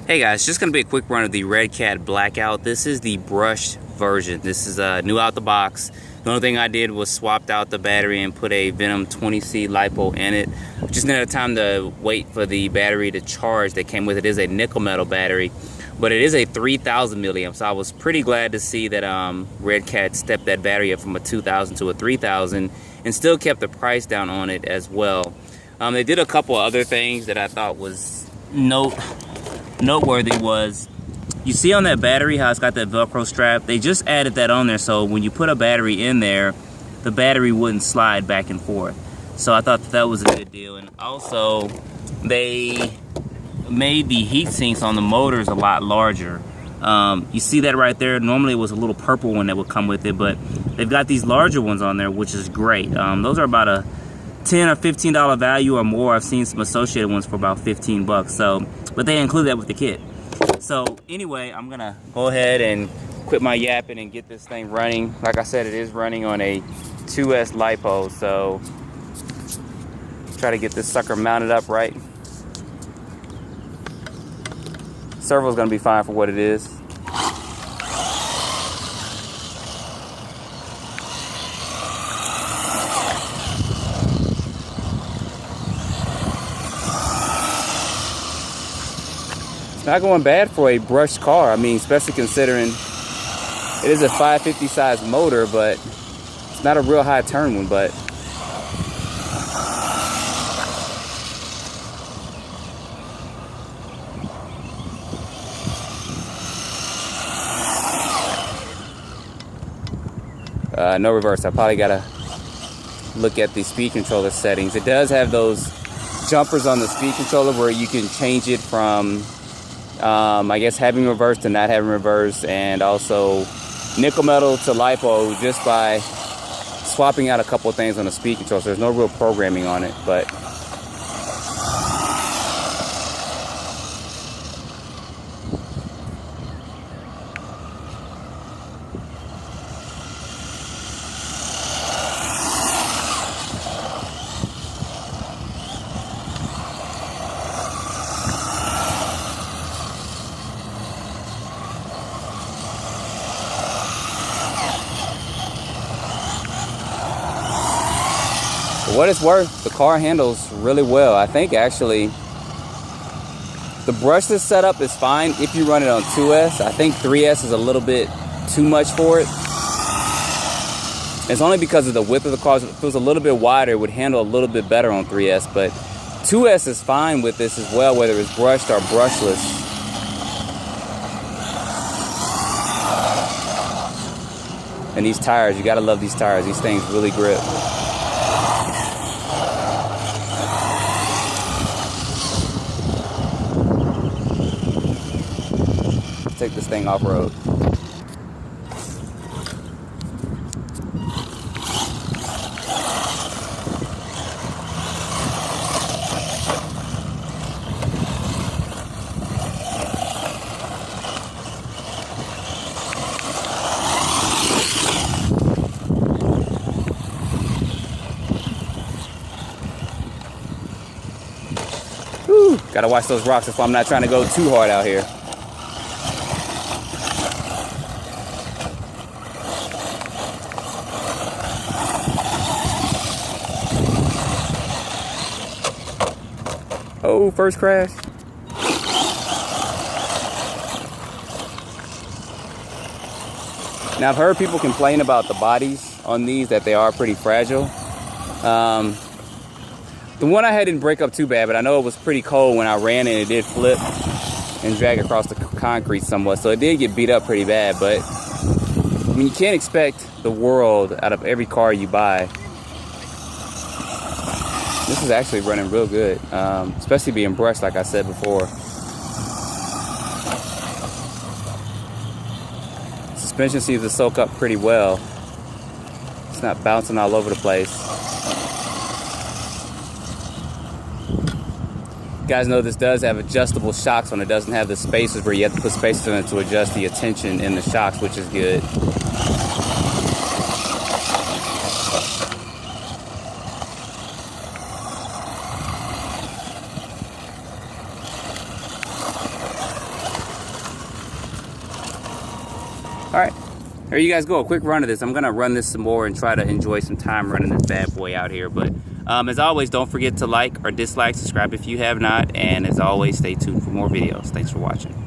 Hey guys, just going to be a quick run of the Redcat Blackout. This is the brushed version. This is new out the box. The only thing I did was swapped out the battery and put a Venom 20C LiPo in it. Just didn't have time to wait for the battery to charge that came with it. It is a nickel metal battery, but it is a 3000 milliamp. So I was pretty glad to see that Redcat stepped that battery up from a 2000 to a 3000 and still kept the price down on it as well. They did a couple other things that I thought was noteworthy. Was you see on that battery how it's got that Velcro strap? They just added that on there so when you put a battery in there, the battery wouldn't slide back and forth. So I thought that was a good deal. And also they made the heat sinks on the motors a lot larger. You see that right there? Normally it was a little purple one that would come with it, but they've got these larger ones on there, which is great. Those are about a $10 or $15 value or more. I've seen some associated ones for about 15 bucks. So, but they include that with the kit. So anyway, I'm gonna go ahead and quit my yapping and get this thing running. Like I said, it is running on a 2S LiPo, so try to get this sucker mounted up right. Servo's gonna be fine for what it is. Not going bad for a brushed car. I mean, especially considering it is a 550 size motor, but it's not a real high turn one. But no reverse. I probably gotta look at the speed controller settings. It does have those jumpers on the speed controller where you can change it from I guess having reverse to not having reverse, and also nickel metal to LiPo just by swapping out a couple of things on the speed control. So there's no real programming on it, but for what it's worth, the car handles really well. I think actually the brushless setup is fine if you run it on 2S. I think 3S is a little bit too much for it. It's only because of the width of the car. If it was a little bit wider, it would handle a little bit better on 3S, but 2S is fine with this as well, whether it's brushed or brushless. And these tires, you gotta love these tires. These things really grip. Take this thing off-road. Whew, gotta watch those rocks if I'm not trying to go too hard out here. Oh, first crash. Now, I've heard people complain about the bodies on these, that they are pretty fragile. The one I had didn't break up too bad, but I know it was pretty cold when I ran and it did flip and drag across the concrete somewhat. So it did get beat up pretty bad, but I mean, you can't expect the world out of every car you buy. This is actually running real good, especially being brushed like I said before. Suspension seems to soak up pretty well. It's not bouncing all over the place. You guys know this does have adjustable shocks on it. It doesn't have the spacers where you have to put spacers in it to adjust the attention in the shocks, which is good. All right, there you guys go. A quick run of this. I'm gonna run this some more and try to enjoy some time running this bad boy out here. But as always, don't forget to like or dislike, subscribe if you have not, and as always, stay tuned for more videos. Thanks for watching.